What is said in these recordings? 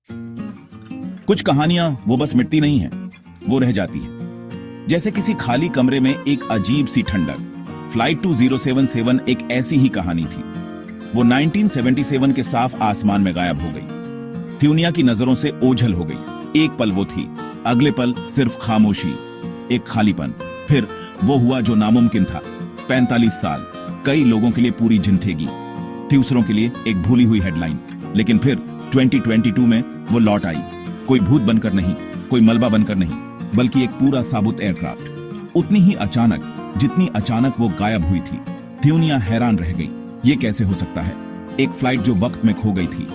कुछ कहानियां वो बस मिटती नहीं हैं, वो रह जाती हैं। जैसे किसी खाली कमरे में एक अजीब सी ठंडक। फ्लाइट 2077 एक ऐसी ही कहानी थी। वो 1977 के साफ आसमान में गायब हो गई। थ्यूनिया की नजरों से ओझल हो गई। एक पल वो थी, अगले पल सिर्फ खामोशी, एक खालीपन। फिर वो हुआ जो नामुमकिन था। 45 साल, कई लोगों के लिए पूरी जिंदगी, दूसरों के लिए एक भूली हुई हेडलाइन। लेकिन फिर 2022 में वो लौट आई। कोई भूत बनकर नहीं, कोई मलबा बनकर नहीं, बल्कि एक पूरा साबुत एयरक्राफ्ट। उतनी ही अचानक जितनी अचानक वो गायब हुई थी। थ्यूनिया हैरान रह गई। ये कैसे हो सकता है? एक फ्लाइट जो वक्त में खो गई थी,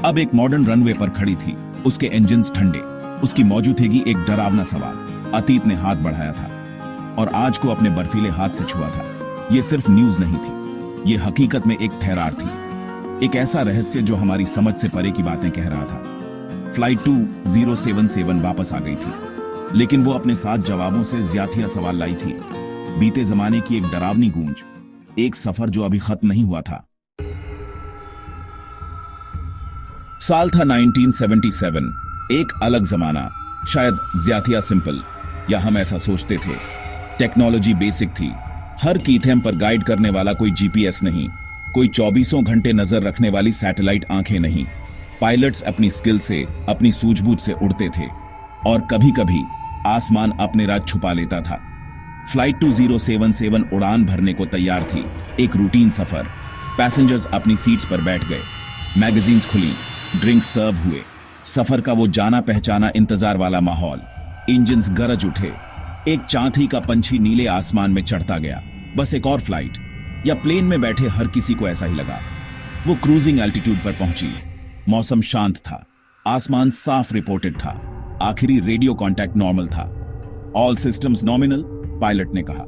अब एक मॉडर्न रनवे पर खड़ी थी। उसके इंजन्स ठंडे, उसकी मौजूदगी एक डरावना सवाल। अतीत ने हाथ बढ़ाया था और आज को अपने बर्फीले हाथ से छुआ था। ये सिर्फ न्यूज नहीं थी, ये हकीकत में एक ठहरार थी, एक ऐसा रहस्य जो हमारी समझ से परे की बातें कह रहा था। फ्लाइट 2077 वापस आ गई थी, लेकिन वो अपने साथ जवाबों से ज्यादा सवाल लाई थी। बीते जमाने की एक डरावनी गूंज, एक सफर जो अभी खत्म नहीं हुआ था। साल था 1977, एक अलग जमाना, शायद ज्यादा सिंपल, या हम ऐसा सोचते थे। टेक्नोलॉजी बेसिक थी। हर कीथेम पर गाइड करने वाला कोई जीपीएस नहीं, कोई 24 घंटे नजर रखने वाली सैटेलाइट आंखें नहीं। पायलट्स अपनी स्किल से, अपनी सूझबूझ से उड़ते थे, और कभी कभी आसमान अपने राज छुपा लेता था। फ्लाइट 2077 उड़ान भरने को तैयार थी। एक रूटीन सफर। पैसेंजर्स अपनी सीट्स पर बैठ गए, मैगजीन्स खुली, ड्रिंक्स सर्व हुए। सफर का वो जाना पहचाना इंतजार वाला माहौल। इंजन्स गरज उठे। एक चांदी का पंछी नीले आसमान में चढ़ता गया। बस एक और फ्लाइट, या प्लेन में बैठे हर किसी को ऐसा ही लगा। वो क्रूजिंग एल्टीट्यूड पर पहुंची। मौसम शांत था, आसमान साफ रिपोर्टेड था, आखिरी रेडियो कांटेक्ट नॉर्मल था। ऑल सिस्टम्स नॉमिनल, पायलट ने कहा।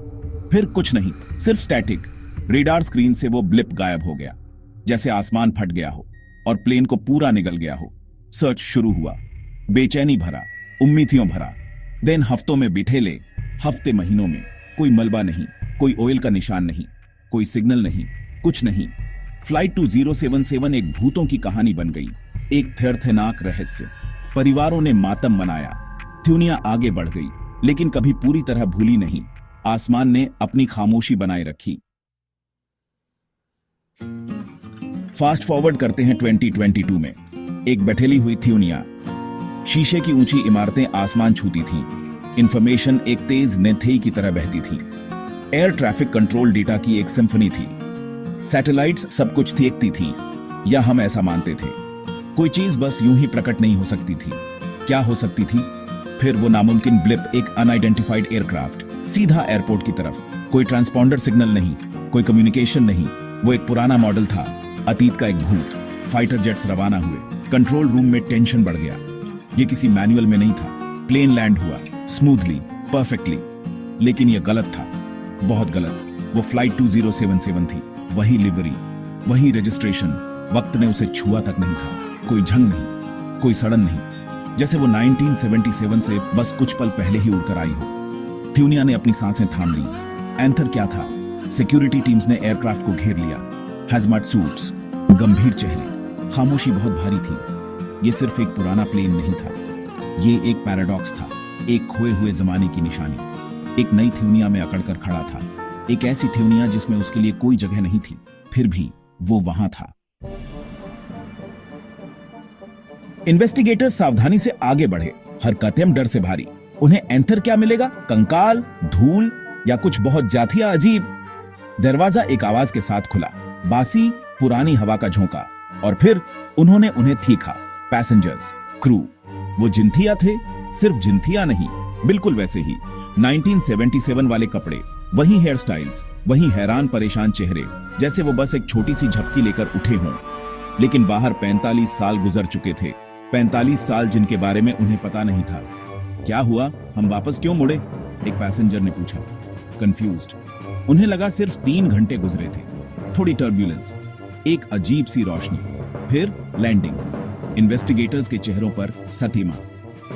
फिर कुछ नहीं, सिर्फ स्टैटिक। रेडार स्क्रीन से वो ब्लिप गायब हो गया, जैसे आसमान फट गया हो और प्लेन को पूरा निगल गया हो। सर्च शुरू हुआ, बेचैनी भरा, उम्मीदियों भरा। दिन हफ्तों में बिठेले, हफ्ते महीनों में। कोई मलबा नहीं, कोई ऑयल का निशान नहीं, कोई सिग्नल नहीं, कुछ नहीं। फ्लाइट 2077 एक भूतों की कहानी बन गई, एक थेरथनाक रहस्य। परिवारों ने मातम मनाया। थ्यूनिया आगे बढ़ गई, लेकिन कभी पूरी तरह भूली नहीं। आसमान ने अपनी खामोशी बनाए रखी। फास्ट फॉरवर्ड करते हैं 2022 में। एक बैठेली हुई थ्यूनिया। शीशे की ऊंची इमारतें आसमान छूती थीं। इंफॉर्मेशन एक तेज नेथेई की तरह बहती थी। एयर ट्रैफिक कंट्रोल डेटा की एक सिम्फनी थी। सैटेलाइट्स सब कुछ देखती थीं, या हम ऐसा मानते थे। कोई चीज बस यूं ही प्रकट नहीं हो सकती थी। क्या हो सकती थी? फिर वो नामुमकिन ब्लिप, एक अनआइडेंटिफाइड एयरक्राफ्ट, सीधा एयरपोर्ट की तरफ। कोई ट्रांसपॉन्डर सिग्नल नहीं, कोई कम्युनिकेशन नहीं। वो एक पुराना मॉडल था, अतीत का एक भूत। फाइटर जेट्स रवाना हुए। कंट्रोल रूम में टेंशन बढ़ गया। ये किसी मैनुअल में नहीं था। प्लेन लैंड हुआ, स्मूथली, परफेक्टली। लेकिन यह गलत था, बहुत गलत। वो फ्लाइट 2077 थी, वही लिवरी, वही रजिस्ट्रेशन। वक्त ने उसे छुआ तक नहीं था। कोई झंग नहीं, कोई सड़न नहीं, जैसे वो 1977 से बस कुछ पल पहले ही उड़कर आई हो। थ्यूनिया ने अपनी सांसें थाम ली। एंथर क्या था? सिक्योरिटी टीम्स ने एयरक्राफ्ट को घेर लिया। हैजमाट सूट्स, गंभीर चेहरे, खामोशी बहुत भारी थी। ये सिर्फ एक पुराना प्लेन नहीं था, ये एक पैराडॉक्स था, एक खोए हुए जमाने की निशानी। एक नई थ्यूनिया में अकड़कर खड़ा था, एक ऐसी थ्यूनिया जिसमें उसके लिए कोई जगह नहीं थी, फिर भी वो वहां था। इन्वेस्टिगेटर्स सावधानी से आगे बढ़े, हर कदम डर से भारी। उन्हें एंथर क्या मिलेगा? कंकाल, धूल, या कुछ बहुत ज्यादा अजीब? दरवाजा एक आवाज के साथ खुला, बासी पुरानी हवा का झोंका। और फिर उन्होंने उन्हें तीखा। Passengers, crew. वो जिंथिया थे, सिर्फ जिंथिया नहीं, बिल्कुल वैसे ही। 1977 वाले कपड़े, वही हेयर स्टाइल्स, वही हैरान परेशान चेहरे, जैसे वो बस एक छोटी सी झपकी लेकर उठे हों। लेकिन बाहर 45 साल गुजर चुके थे। 45 साल जिनके बारे में उन्हें पता नहीं था। क्या हुआ? हम वापस क्यों मुड़े? एक पैसेंजर ने पूछा, कंफ्यूज्ड। उन्हें लगा सिर्फ 3 घंटे गुजरे थे। थोड़ी टर्ब्यूलेंस, एक अजीब सी रोशनी, फिर लैंडिंग। इन्वेस्टिगेटर्स के चेहरों पर सतीमा।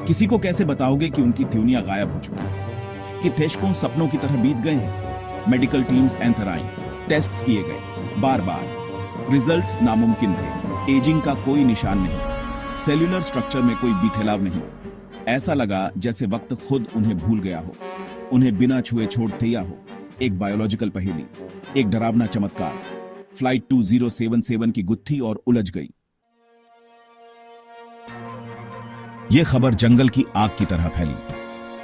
किसी को कैसे बताओगे कि उनकी थ्यूनिया गायब हो चुकी है, कि थेशकों सपनों की तरह बीत गए हैं? मेडिकल टीम्स एंथर आई, टेस्ट्स किए गए, बार बार। रिजल्ट्स नामुमकिन थे। एजिंग का कोई निशान नहीं, सेल्यूलर स्ट्रक्चर में कोई बीथेलाव नहीं। ऐसा लगा जैसे वक्त खुद उन्हें भूल गया हो, उन्हें बिना छुए छोड़ दिया हो। एक बायोलॉजिकल पहेली, एक डरावना चमत्कार। फ्लाइट 2077 की गुत्थी और उलझ गई। यह खबर जंगल की आग की तरह फैली।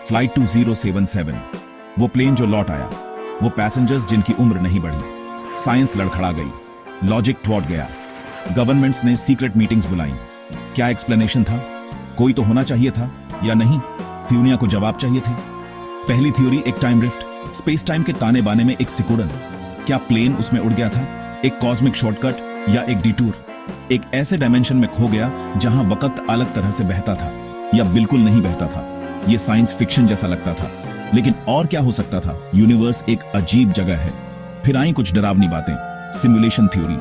फ्लाइट 2077, वो प्लेन जो लौट आया, वो पैसेंजर्स जिनकी उम्र नहीं बढ़ी। साइंस लड़खड़ा गई, लॉजिक टूट गया। गवर्नमेंट्स ने सीक्रेट मीटिंग्स बुलाई। क्या एक्सप्लेनेशन था? कोई तो होना चाहिए था, या नहीं? दुनिया को जवाब चाहिए थे। पहली थ्योरी, एक टाइम रिफ्ट, स्पेस टाइम के ताने बाने में एक सिकुड़न। क्या प्लेन उसमें उड़ गया था? एक कॉस्मिक शॉर्टकट या एक डिटूर? एक ऐसे डायमेंशन में खो गया जहां वक्त अलग तरह से बहता था, या बिल्कुल नहीं बहता था। यह साइंस फिक्शन जैसा लगता था, लेकिन और क्या हो सकता था? यूनिवर्स एक अजीब जगह है। फिर आई कुछ डरावनी बातें। सिमुलेशन थ्योरी,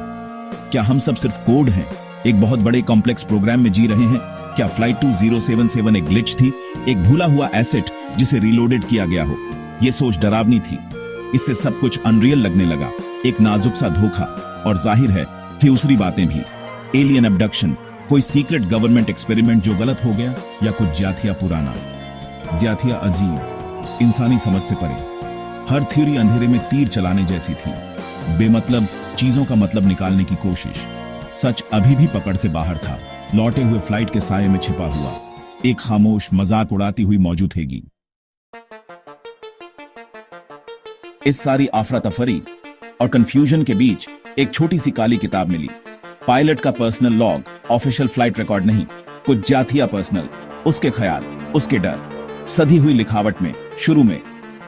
क्या हम सब सिर्फ कोड हैं, एक बहुत बड़े कॉम्प्लेक्स प्रोग्राम में जी रहे हैं? क्या फ्लाइट 2077 एक ग्लिच थी, एक भूला हुआ एसेट जिसे रीलोडेड किया गया हो? यह सोच डरावनी थी। इससे सब कुछ अनरियल लगने लगा, एक नाजुक सा धोखा। और जाहिर है दूसरी बातें भी। एलियन अबडक्शन, कोई सीक्रेट गवर्नमेंट एक्सपेरिमेंट जो गलत हो गया, या कुछ ज्याथिया पुराना। ज्याथिया अजीब, इंसानी समझ से परे। हर थ्योरी अंधेरे में तीर चलाने जैसी थी, बेमतलब चीजों का मतलब निकालने की कोशिश। सच अभी भी पकड़ से बाहर था, लौटे हुए फ्लाइट के साये में छिपा हुआ, एक खामोश मजाक उड़ाती हुई मौजूदगी। इस सारी आफरा-तफरी और कंफ्यूजन के बीच एक छोटी सी काली किताब मिली। पायलट का personal log, official flight record नहीं, कुछ जाथिया पर्सनल, उसके ख्याल, उसके डर, सधी हुई लिखावट में। शुरू में,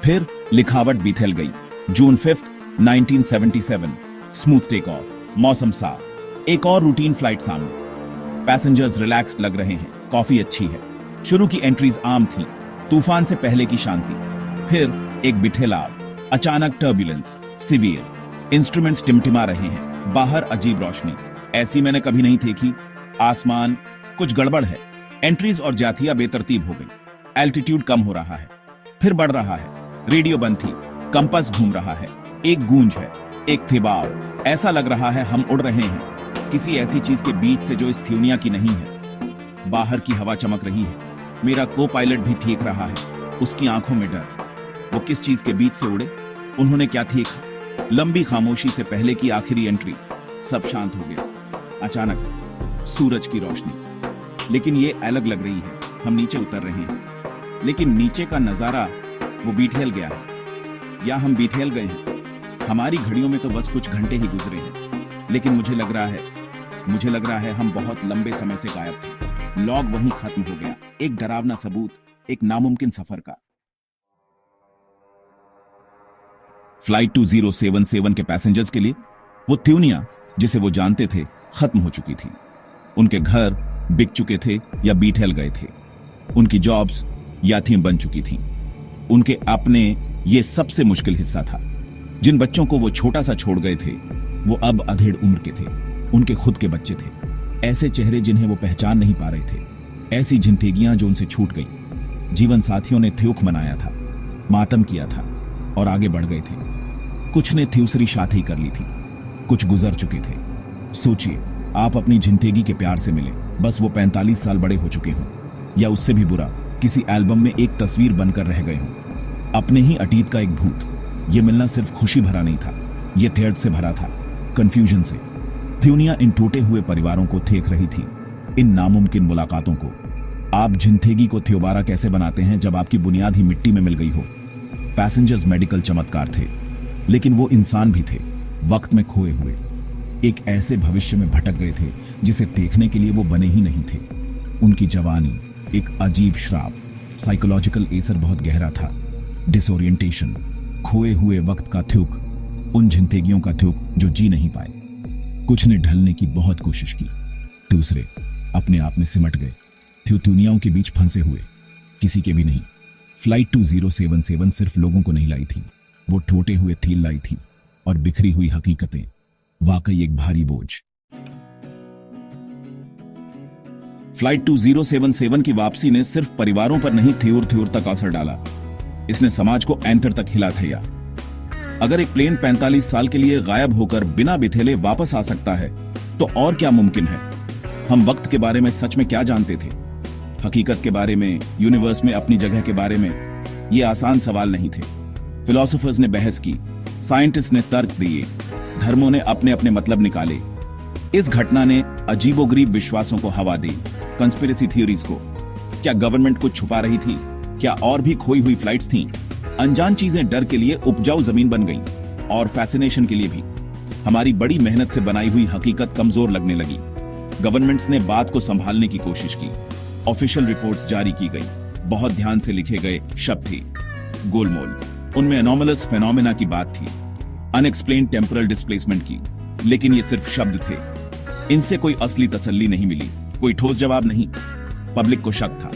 फिर लिखावट बिथेल गई। जून 5, 1977, स्मूथ टेक ऑफ, मौसम साफ, एक और रूटीन फ्लाइट सामने। पैसेंजर्स रिलैक्स्ड लग रहे हैं, कॉफी अच्छी है। शुरू की एंट्रीज आम थी, तूफान से पहले की शांति। फिर एक बिठेलाव, अचानक टर्बुलेंस, सीवियर। इंस्ट्रूमेंट्स टिमटिमा रहे हैं, बाहर अजीब रोशनी, ऐसी मैंने कभी नहीं देखी। आसमान, कुछ गड़बड़ है। एंट्रीज और जाथिया बेतरतीब हो गई। एल्टीट्यूड कम हो रहा है, फिर बढ़ रहा है। रेडियो बंद थी, कंपास घूम रहा है। एक गूंज है, एक थिबाव। ऐसा लग रहा है हम उड़ रहे हैं, किसी ऐसी चीज के बीच से जो इस थ्यूनिया की नहीं है। बाहर की हवा चमक रही है, मेरा को पायलट भी देख रहा है, उसकी आंखों में डर। वो किस चीज के बीच से उड़े? उन्होंने क्या देखा? लंबी खामोशी से पहले की आखिरी एंट्री। सब शांत हो गया। अचानक सूरज की रोशनी, लेकिन ये अलग लग रही है। हम नीचे उतर रहे हैं, लेकिन नीचे का नजारा वो बीठेल गया है, या हम बीठेल गए हैं। हमारी घड़ियों में तो बस कुछ घंटे ही गुजरे हैं, लेकिन मुझे लग रहा है हम बहुत लंबे समय से गायब थे। लॉग वहीं खत्म हो गया, एक डरावना सबूत, एक नामुमकिन सफर का। फ्लाइट 2077 के पैसेंजर्स के लिए वो दुनिया जिसे वो जानते थे खत्म हो चुकी थी। उनके घर बिक चुके थे या बीठेल गए थे। उनकी जॉब्स याथी बन चुकी थी। उनके अपने, ये सबसे मुश्किल हिस्सा था। जिन बच्चों को वो छोटा सा छोड़ गए थे, वो अब अधेड़ उम्र के थे। उनके खुद के बच्चे थे, ऐसे चेहरे जिन्हें वो पहचान नहीं पा रहे थे, ऐसी जिंदगियां जो उनसे छूट गई। जीवन साथियों ने थ्योक मनाया था, मातम किया था और आगे बढ़ गए थे। कुछ ने दूसरी शादी कर ली थी, कुछ गुजर चुके थे। सोचिए, आप अपनी जिंदगी के प्यार से मिले, बस वो 45 साल बड़े हो चुके हों, या उससे भी बुरा, किसी एल्बम में एक तस्वीर बनकर रह गए हों। अपने ही अतीत का एक भूत। ये मिलना सिर्फ खुशी भरा नहीं था, ये दर्द से भरा था, कंफ्यूजन से। दुनिया इन टूटे हुए परिवारों को देख रही थी, इन नामुमकिन मुलाकातों को। आप जिंदगी को दोबारा कैसे बनाते हैं जब आपकी बुनियाद ही मिट्टी में मिल गई हो? पैसेंजर्स मेडिकल चमत्कार थे, लेकिन वो इंसान भी थे, वक्त में खोए हुए। एक ऐसे भविष्य में भटक गए थे जिसे देखने के लिए वो बने ही नहीं थे। उनकी जवानी एक अजीब श्राप, साइकोलॉजिकल असर बहुत गहरा था। डिसोरिएंटेशन, खोए हुए वक्त का थ्यूक, उन जिंदगियों का थ्यूक जो जी नहीं पाए। कुछ ने ढलने की बहुत कोशिश की, दूसरे अपने आप में सिमट गए, दुनियाओं के बीच फंसे हुए, किसी के भी नहीं। फ्लाइट 2077 सिर्फ लोगों को नहीं लाई थी, वो टूटे हुए थील लाई थी, और बिखरी हुई हकीकतें, वाकई एक भारी बोझ। फ्लाइट 2077 की वापसी ने सिर्फ परिवारों पर नहीं, थ्योर तक असर डाला। इसने समाज को एंटर तक हिला दिया। अगर एक प्लेन 45 साल के लिए गायब होकर बिना बिथेले वापस आ सकता है, तो और क्या मुमकिन है? हम वक्त के बारे में सच में क्या जानते थे? हकीकत के बारे में, यूनिवर्स में अपनी जगह के बारे में? ये आसान सवाल नहीं थे। फिलोसोफर्स ने बहस की, साइंटिस्ट ने तर्क दिए, धर्मों ने अपने अपने मतलब निकाले। इस घटना ने अजीबोगरीब विश्वासों को हवा दी, कंस्पिरेसी थ्योरीज को। क्या गवर्नमेंट कुछ छुपा रही थी? क्या और भी खोई हुई फ्लाइट्स थीं? अनजान चीजें डर के लिए उपजाऊ जमीन बन गईं और फैसिनेशन के लिए भी। हमारी बड़ी मेहनत से बनाई हुई हकीकत कमजोर लगने लगी। गवर्नमेंट्स ने बात को संभालने की कोशिश की। ऑफिशियल रिपोर्ट्स जारी की गई, बहुत ध्यान से लिखे गए शब्द थे गोलमोल। उनमें एनोमलस फेनोमेना की बात थी, अनएक्सप्लेन्ड टेम्पोरल डिस्प्लेसमेंट की, लेकिन ये सिर्फ शब्द थे। इनसे कोई असली तसल्ली नहीं मिली, कोई ठोस जवाब नहीं। पब्लिक को शक था,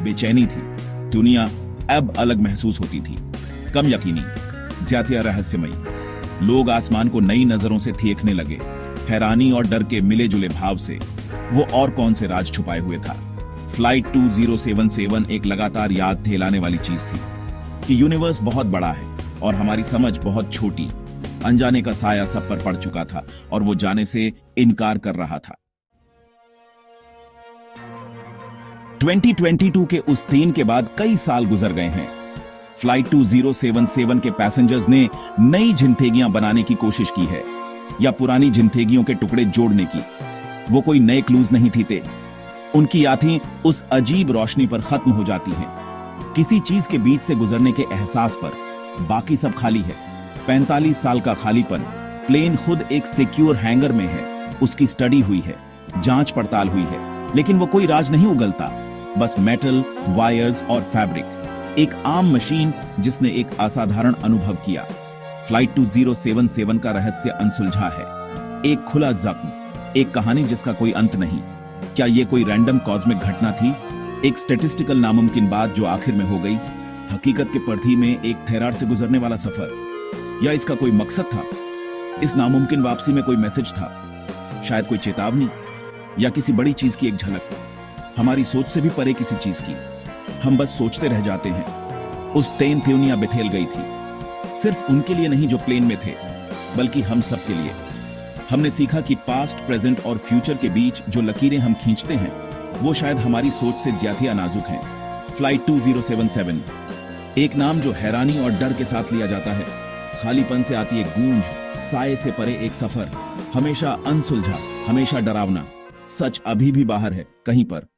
बेचैनी थी, दुनिया अब अलग महसूस होती थी, कम यकीनी, ज्यादा रहस्यमयी। लोग आसमान को नई नजरों से देखने लगे, हैरानी और डर के मिले जुले भाव से। वो और कौन से राज छुपाए हुए था? फ्लाइट 2077 एक लगातार याद दिलाने वाली चीज थी कि यूनिवर्स बहुत बड़ा है और हमारी समझ बहुत छोटी। अनजाने का साया सब पर पड़ चुका था और वो जाने से इनकार कर रहा था। 2022 के उस दिन के बाद कई साल गुजर गए हैं। फ्लाइट 2077 के पैसेंजर्स ने नई जिंदगियां बनाने की कोशिश की है या पुरानी जिंदगियों के टुकड़े जोड़ने की। वो कोई नए क्लूज नहीं थे, उनकी यादें उस अजीब रोशनी पर खत्म हो जाती हैं, किसी चीज के बीच से गुजरने के एहसास पर। बाकी सब खाली है। 45 साल का खालीपन। प्लेन खुद एक सिक्योर हैंगर में है, उसकी स्टडी हुई है, जांच पड़ताल हुई है, लेकिन वो कोई राज नहीं उगलता। बस मेटल, वायर्स और फैब्रिक। एक आम मशीन जिसने एक असाधारण अनुभव किया। फ्लाइट 2077 का रहस्य अनसुलझा है। एक खुला जख्म, एक कहानी जिसका कोई अंत नहीं। क्या ये कोई रैंडम कॉस्मिक घटना थी? एक स्टैटिस्टिकल नामुमकिन बात जो आखिर में हो गई? हकीकत के पर्दे में एक थेरार से गुजरने वाला सफर? या इसका कोई मकसद था? इस नामुमकिन वापसी में कोई मैसेज था? शायद कोई चेतावनी या किसी बड़ी चीज की एक झलक, हमारी सोच से भी परे किसी चीज की। हम बस सोचते रह जाते हैं। उस दिन दुनिया बिथेल गई थी, सिर्फ उनके लिए नहीं जो प्लेन में थे, बल्कि हम सब के लिए। हमने सीखा कि पास्ट, प्रेजेंट और फ्यूचर के बीच जो लकीरें हम खींचते हैं वो शायद हमारी सोच से ज्यादा नाजुक हैं। फ्लाइट 2077 एक नाम जो हैरानी और डर के साथ लिया जाता है। खालीपन से आती एक गूंज, साए से परे एक सफर, हमेशा अनसुलझा, हमेशा डरावना। सच अभी भी बाहर है, कहीं पर।